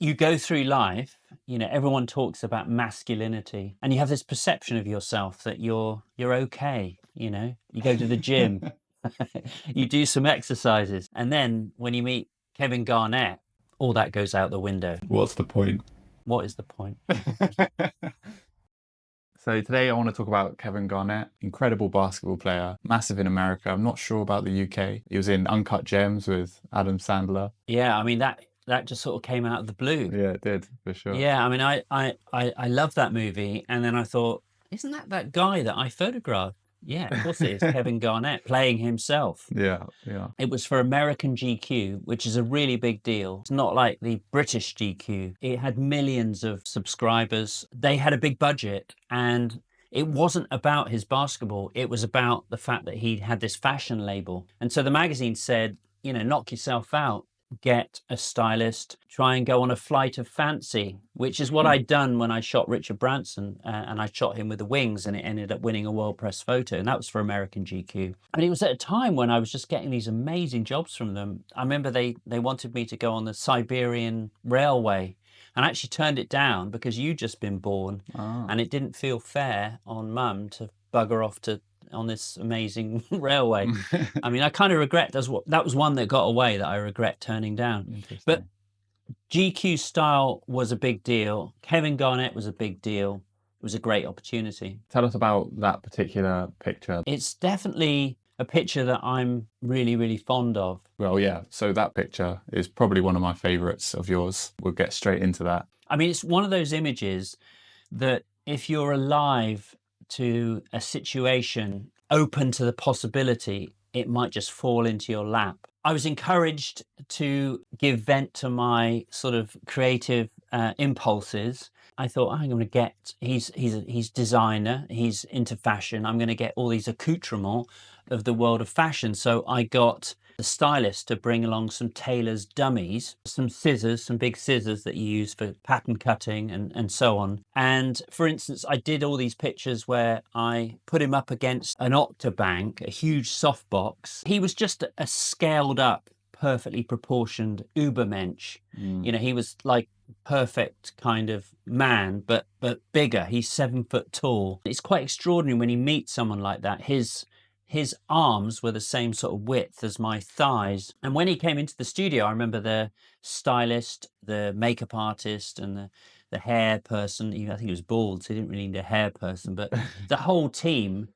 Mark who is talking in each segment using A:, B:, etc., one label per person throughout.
A: you go through life, you know, everyone talks about masculinity, and you have this perception of yourself that you're okay, you know. You go to the gym, you do some exercises, and then when you meet Kevin Garnett, all that goes out the window.
B: What's the point?
A: What is the point?
B: So today I want to talk about Kevin Garnett, incredible basketball player, massive in America. I'm not sure about the UK. He was in Uncut Gems with Adam Sandler.
A: Yeah, I mean that just sort of came out of the blue.
B: Yeah, it did, for sure.
A: Yeah, I mean I love that movie, and then I thought, isn't that guy that I photographed? Yeah, of course it is. Kevin Garnett playing himself.
B: Yeah, yeah.
A: It was for American GQ, which is a really big deal. It's not like the British GQ. It had millions of subscribers. They had a big budget, and it wasn't about his basketball. It was about the fact that he had this fashion label. And so the magazine said, you know, knock yourself out, get a stylist, try and go on a flight of fancy, which is what I'd done when I shot Richard Branson, and I shot him with the wings, and it ended up winning a World Press photo, and that was for American GQ. And it was at a time when I was just getting these amazing jobs from them. I remember they wanted me to go on the Siberian Railway, and I actually turned it down because you'd just been born, and it didn't feel fair on mum to bugger off to on this amazing railway. I mean, I kind of regret that was one that got away that I regret turning down. But GQ style was a big deal. Kevin Garnett was a big deal. It was a great opportunity.
B: Tell us about that particular picture.
A: It's definitely a picture that I'm really, really fond of.
B: Well, yeah, so that picture is probably one of my favorites of yours. We'll get straight into that.
A: I mean, it's one of those images that if you're alive to a situation open to the possibility, it might just fall into your lap. I was encouraged to give vent to my sort of creative impulses. I thought, I'm going to get, he's designer, he's into fashion. I'm going to get all these accoutrements of the world of fashion. So I got the stylist to bring along some tailor's dummies, some scissors, some big scissors that you use for pattern cutting and so on. And for instance, I did all these pictures where I put him up against an Octobank, a huge softbox. He was just a scaled up, perfectly proportioned Ubermensch. You know, he was like perfect kind of man, but bigger. He's 7 foot tall. It's quite extraordinary when you meet someone like that. His arms were the same sort of width as my thighs. And when he came into the studio, I remember the stylist, the makeup artist, and the hair person. I think he was bald, so he didn't really need a hair person. But the whole team,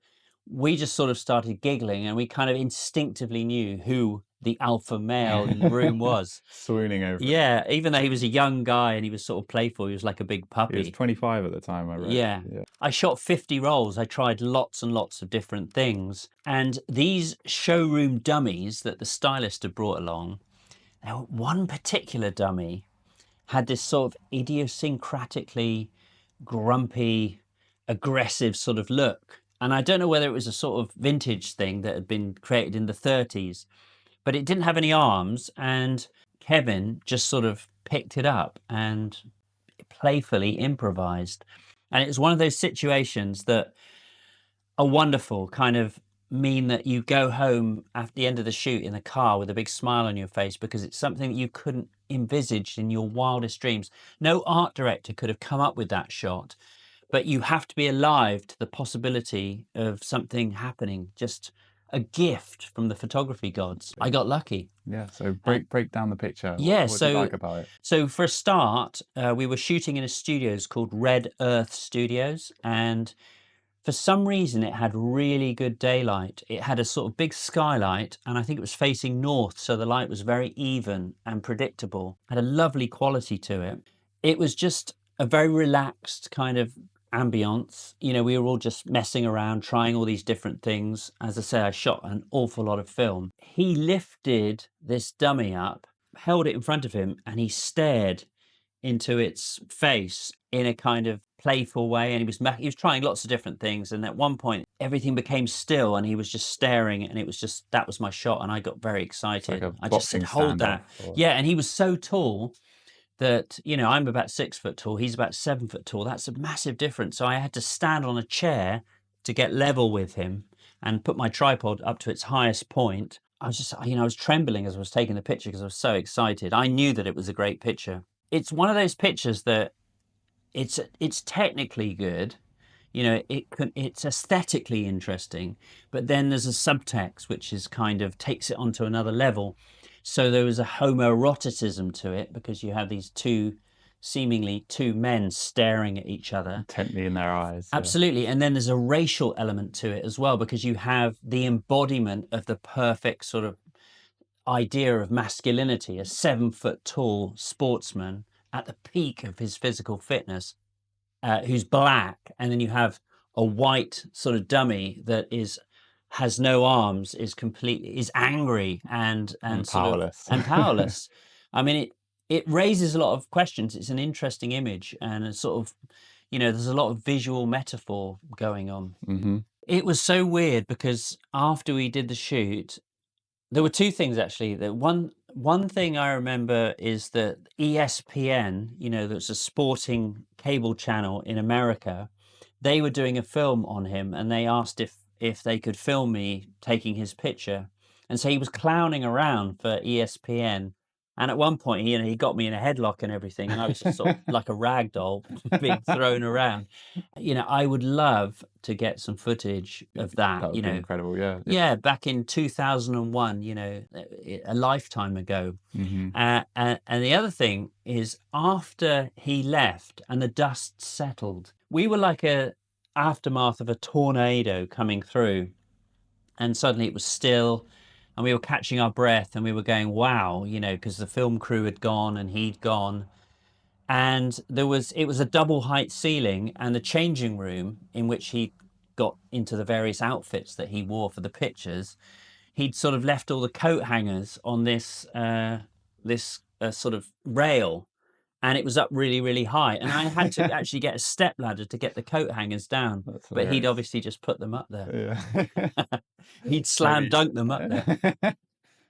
A: we just sort of started giggling, and we kind of instinctively knew who the alpha male in the room was.
B: Swooning over it.
A: Yeah, even though he was a young guy and he was sort of playful, he was like a big puppy.
B: He was 25 at the time, I read.
A: Yeah. I shot 50 rolls. I tried lots and lots of different things. And these showroom dummies that the stylist had brought along, now one particular dummy had this sort of idiosyncratically grumpy, aggressive sort of look. And I don't know whether it was a sort of vintage thing that had been created in the 30s, but it didn't have any arms, and Kevin just sort of picked it up and playfully improvised. And it was one of those situations that are wonderful, kind of mean that you go home after the end of the shoot in the car with a big smile on your face, because it's something that you couldn't envisage in your wildest dreams. No art director could have come up with that shot, but you have to be alive to the possibility of something happening. Just a gift from the photography gods. I got lucky.
B: Yeah, so break down the picture.
A: Yeah,
B: what do you like about it?
A: So for a start, we were shooting in a studios called Red Earth Studios, and for some reason it had really good daylight. It had a sort of big skylight, and I think it was facing north, so the light was very even and predictable. Had a lovely quality to it. It was just a very relaxed kind of ambience. You know, we were all just messing around, trying all these different things. As I say, I shot an awful lot of film. He lifted this dummy up, held it in front of him, and he stared into its face in a kind of playful way, and he was trying lots of different things, and at one point everything became still and he was just staring, and it was just, that was my shot, and I got very excited.
B: Like
A: I just said, hold that. Yeah, and he was so tall that, you know, I'm about 6 foot tall, he's about 7 foot tall. That's a massive difference. So I had to stand on a chair to get level with him and put my tripod up to its highest point. I was just, you know, I was trembling as I was taking the picture because I was so excited. I knew that it was a great picture. it's one of those pictures that it's technically good. You know, it's aesthetically interesting, but then there's a subtext which is kind of takes it onto another level. So there was a homoeroticism to it because you have these seemingly two men staring at each other.
B: Intently in their eyes. Yeah.
A: Absolutely. And then there's a racial element to it as well, because you have the embodiment of the perfect sort of idea of masculinity, a 7 foot tall sportsman at the peak of his physical fitness, who's black, and then you have a white sort of dummy that has no arms, is angry and sort of
B: Powerless.
A: and powerless. I mean, it raises a lot of questions. It's an interesting image, and it's sort of, there's a lot of visual metaphor going on.
B: Mm-hmm.
A: It was so weird because after we did the shoot, there were two things actually. That one thing I remember is that ESPN, that's a sporting cable channel in America, they were doing a film on him, and they asked if they could film me taking his picture, and so he was clowning around for ESPN. And at one point, he got me in a headlock and everything, and I was just sort of like a rag doll being thrown around. I would love to get some footage of that.
B: That would be incredible. Yeah.
A: Yeah, back in 2001, a lifetime ago.
B: Mm-hmm.
A: And the other thing is, after he left and the dust settled, we were like a aftermath of a tornado coming through, and suddenly it was still, and we were catching our breath, and we were going, wow, because the film crew had gone and he'd gone. And it was a double height ceiling, and the changing room in which he got into the various outfits that he wore for the pictures, he'd sort of left all the coat hangers on this sort of rail, and it was up really, really high, and I had to actually get a step ladder to get the coat hangers down.
B: That's
A: But he'd
B: hilarious.
A: obviously just put them up there.
B: Yeah.
A: He'd slam dunk them up there.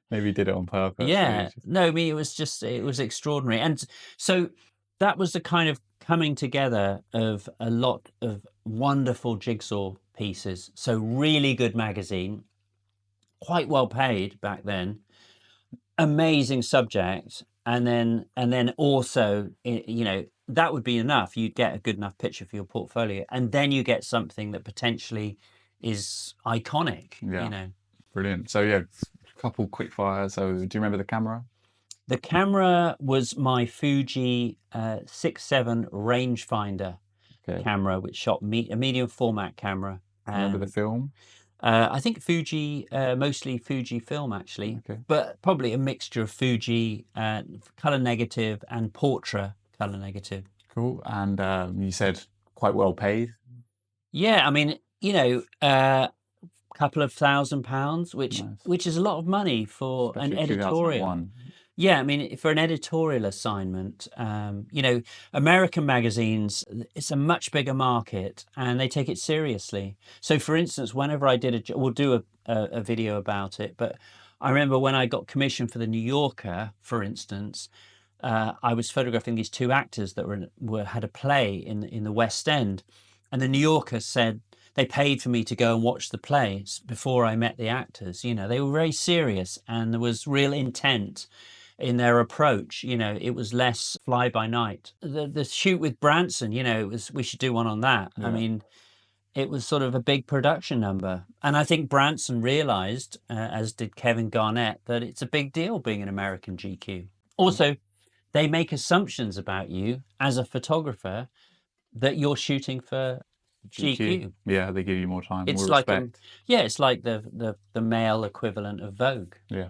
B: Maybe he did it on purpose.
A: Yeah, no, I mean, it was extraordinary. And so that was the kind of coming together of a lot of wonderful jigsaw pieces. So really good magazine, quite well paid back then, amazing subject. And then also, that would be enough. You'd get a good enough picture for your portfolio. And then you get something that potentially is iconic,
B: Yeah. Brilliant. So yeah, a couple quick fires. So do you remember the camera?
A: The camera was my Fuji 6.7 rangefinder
B: Okay.
A: camera, which shot a medium format camera.
B: Remember the film?
A: I think Fuji, mostly Fuji film actually,
B: Okay.
A: but probably a mixture of Fuji color negative and Portra color negative.
B: Cool. And you said quite well paid.
A: Yeah, I mean, couple of £1,000, which is a lot of money for
B: Especially
A: an editorial.
B: 2001.
A: Yeah, I mean, for an editorial assignment, American magazines, it's a much bigger market, and they take it seriously. So, for instance, whenever I we'll do a video about it, but I remember when I got commissioned for the New Yorker, for instance, I was photographing these two actors that had a play in the West End, and the New Yorker said they paid for me to go and watch the play before I met the actors. They were very serious, and there was real intent in their approach. It was less fly by night. The shoot with Branson, we should do one on that.
B: Yeah.
A: I mean, it was sort of a big production number, and I think Branson realized, as did Kevin Garnett, that it's a big deal being an American GQ. Also, they make assumptions about you as a photographer that you're shooting for GQ.
B: Yeah, they give you more time,
A: It's
B: more
A: like
B: respect.
A: it's like the male equivalent of Vogue.
B: Yeah.